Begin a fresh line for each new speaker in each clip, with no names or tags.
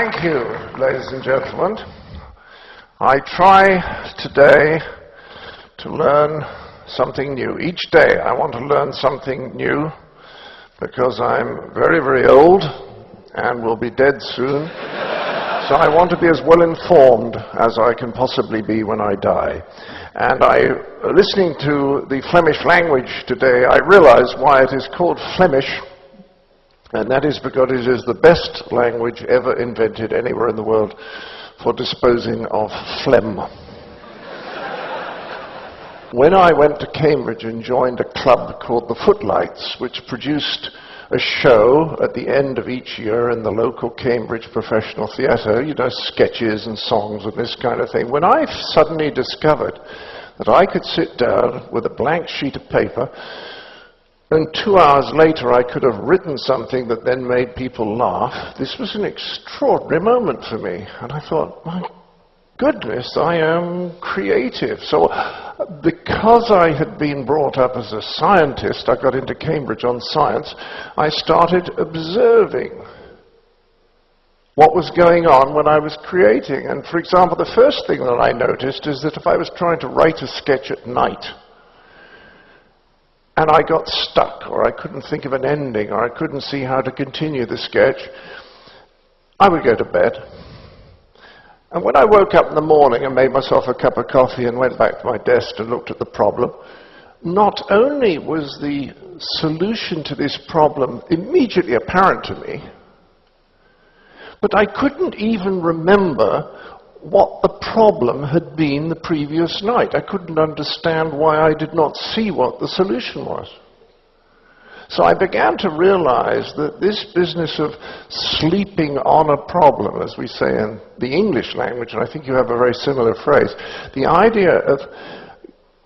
Thank you, ladies and gentlemen. I try today to learn something new. Each day I want to learn something new because I'm very, very old and will be dead soon. So I want to be as well informed as I can possibly be when I die. And listening to the Flemish language today, I realize why it is called Flemish. And that is because it is the best language ever invented anywhere in the world for disposing of phlegm. When I went to Cambridge and joined a club called the Footlights, which produced a show at the end of each year in the local Cambridge professional theatre, you know, sketches and songs and this kind of thing, when I suddenly discovered that I could sit down with a blank sheet of paper and 2 hours later I could have written something that then made people laugh, this was an extraordinary moment for me. And I thought, my goodness, I am creative. So because I had been brought up as a scientist, I got into Cambridge on science, I started observing what was going on when I was creating. And for example, the first thing that I noticed is that if I was trying to write a sketch at night, and I got stuck, or I couldn't think of an ending, or I couldn't see how to continue the sketch, I would go to bed. And when I woke up in the morning and made myself a cup of coffee and went back to my desk and looked at the problem, not only was the solution to this problem immediately apparent to me, but I couldn't even remember what the problem had been the previous night. I couldn't understand why I did not see what the solution was. So I began to realize that this business of sleeping on a problem, as we say in the English language, and I think you have a very similar phrase, the idea of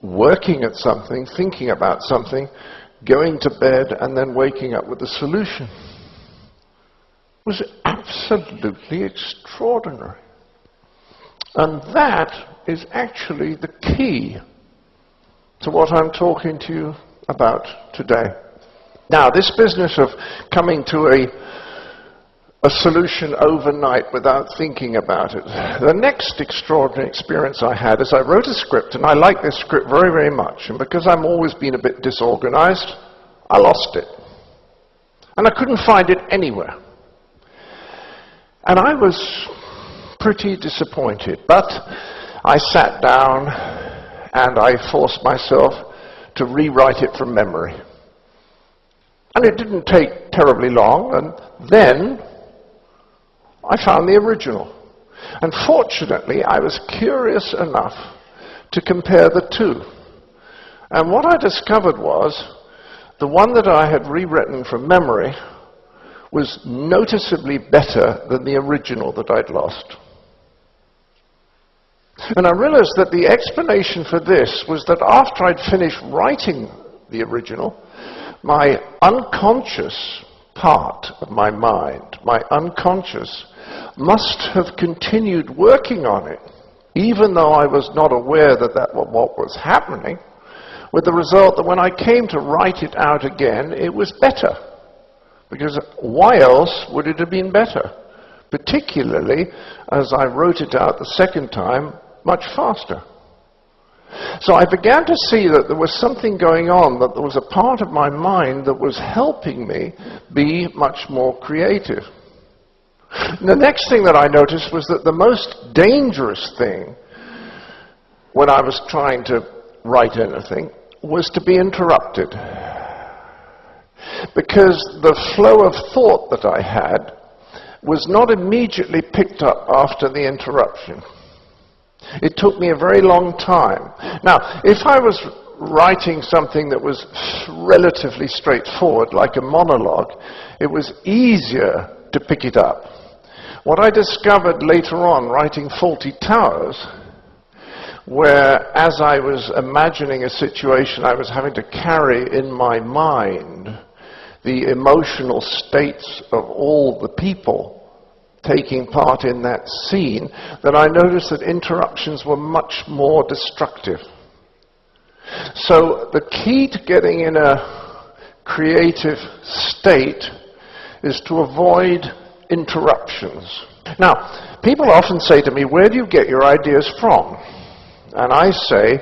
working at something, thinking about something, going to bed, and then waking up with the solution, was absolutely extraordinary. And that is actually the key to what I'm talking to you about today. Now, this business of coming to a solution overnight without thinking about it. The next extraordinary experience I had is I wrote a script, and I like this script very, very much. And because I've always been a bit disorganized, I lost it. And I couldn't find it anywhere. And I was pretty disappointed, but I sat down and I forced myself to rewrite it from memory. And it didn't take terribly long, and then I found the original. And fortunately, I was curious enough to compare the two. And what I discovered was the one that I had rewritten from memory was noticeably better than the original that I'd lost. And I realized that the explanation for this was that after I'd finished writing the original, my unconscious part of my mind, my unconscious, must have continued working on it, even though I was not aware that that was what was happening, with the result that when I came to write it out again, it was better. Because why else would it have been better? Particularly as I wrote it out the second time much faster. So I began to see that there was something going on, that there was a part of my mind that was helping me be much more creative. And the next thing that I noticed was that the most dangerous thing when I was trying to write anything was to be interrupted. Because the flow of thought that I had was not immediately picked up after the interruption. It took me a very long time. Now, if I was writing something that was relatively straightforward, like a monologue, it was easier to pick it up. What I discovered later on, writing Fawlty Towers, where as I was imagining a situation, I was having to carry in my mind the emotional states of all the people taking part in that scene, that I noticed that interruptions were much more destructive. So the key to getting in a creative state is to avoid interruptions. Now, people often say to me, where do you get your ideas from? And I say,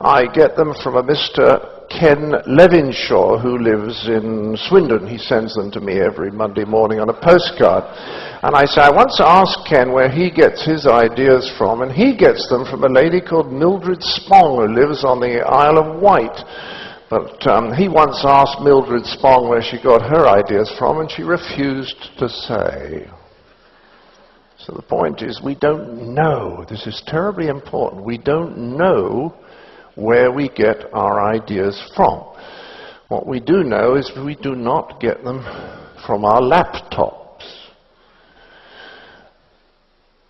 I get them from a Mr. Ken Levinshaw, who lives in Swindon. He sends them to me every Monday morning on a postcard. And I say, I once asked Ken where he gets his ideas from, and he gets them from a lady called Mildred Spong, who lives on the Isle of Wight. But he once asked Mildred Spong where she got her ideas from, and she refused to say. So the point is, we don't know. This is terribly important. We don't know where we get our ideas from. What we do know is we do not get them from our laptops.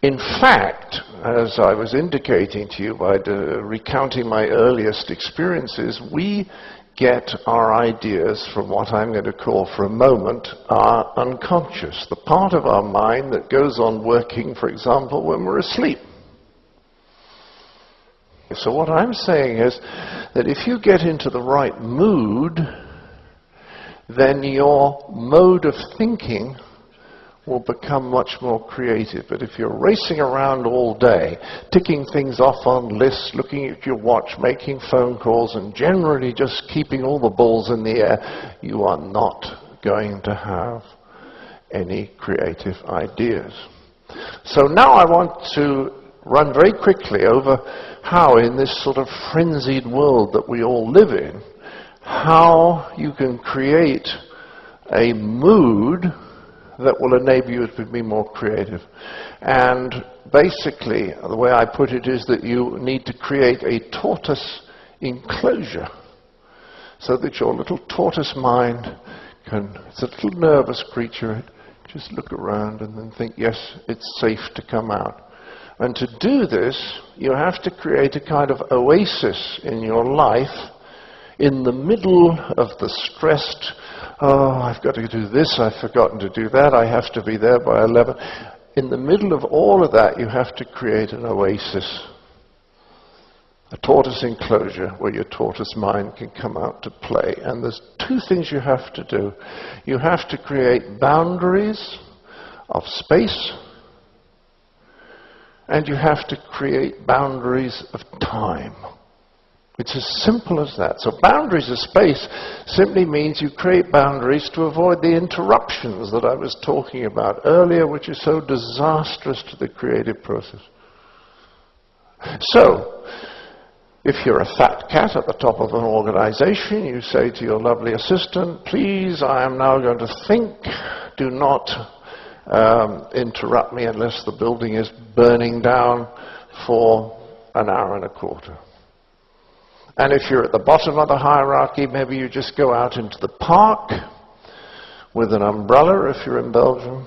In fact, as I was indicating to you by recounting my earliest experiences, we get our ideas from what I'm going to call for a moment our unconscious, the part of our mind that goes on working, for example, when we're asleep. So what I'm saying is that if you get into the right mood, then your mode of thinking will become much more creative. But if you're racing around all day, ticking things off on lists, looking at your watch, making phone calls, and generally just keeping all the balls in the air, you are not going to have any creative ideas. So now I want to run very quickly over how in this sort of frenzied world that we all live in, how you can create a mood that will enable you to be more creative. And basically, the way I put it is that you need to create a tortoise enclosure so that your little tortoise mind can, it's a little nervous creature, just look around and then think, yes, it's safe to come out. And to do this, you have to create a kind of oasis in your life in the middle of the stressed, oh, I've got to do this, I've forgotten to do that, I have to be there by 11. In the middle of all of that, you have to create an oasis, a tortoise enclosure where your tortoise mind can come out to play. And there's two things you have to do. You have to create boundaries of space, and you have to create boundaries of time. It's as simple as that. So boundaries of space simply means you create boundaries to avoid the interruptions that I was talking about earlier, which is so disastrous to the creative process. So, if you're a fat cat at the top of an organization, you say to your lovely assistant, please, I am now going to think, do not interrupt me unless the building is burning down for an hour and a quarter. And if you're at the bottom of the hierarchy, maybe you just go out into the park with an umbrella if you're in Belgium,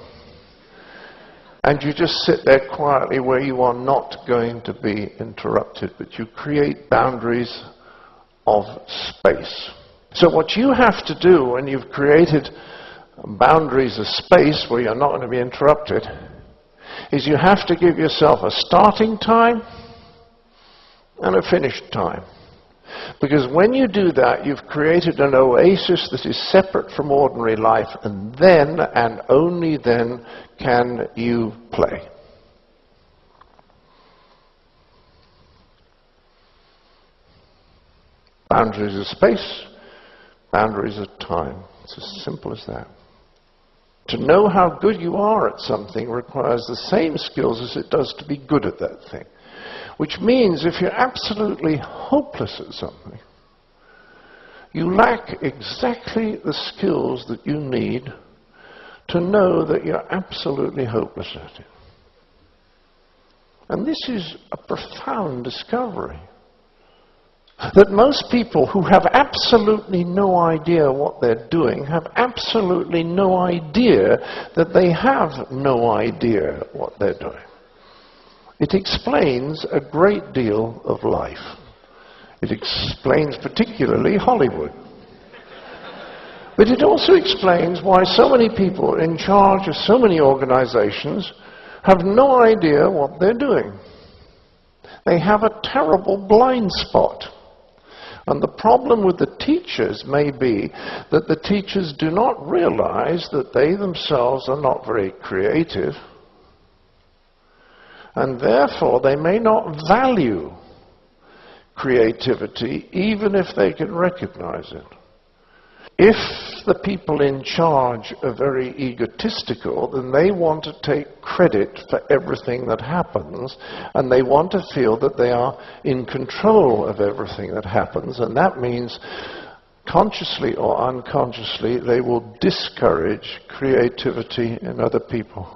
and you just sit there quietly where you are not going to be interrupted, but you create boundaries of space. So what you have to do when you've created boundaries of space where you're not going to be interrupted is you have to give yourself a starting time and a finish time. Because when you do that, you've created an oasis that is separate from ordinary life, and then, and only then, can you play. Boundaries of space, boundaries of time. It's as simple as that. To know how good you are at something requires the same skills as it does to be good at that thing. Which means if you're absolutely hopeless at something, you lack exactly the skills that you need to know that you're absolutely hopeless at it. And this is a profound discovery. That most people who have absolutely no idea what they're doing have absolutely no idea that they have no idea what they're doing. It explains a great deal of life. It explains particularly Hollywood. But it also explains why so many people in charge of so many organizations have no idea what they're doing. They have a terrible blind spot. And the problem with the teachers may be that the teachers do not realize that they themselves are not very creative. And therefore, they may not value creativity even if they can recognize it. If the people in charge are very egotistical, then they want to take credit for everything that happens, and they want to feel that they are in control of everything that happens, and that means consciously or unconsciously they will discourage creativity in other people.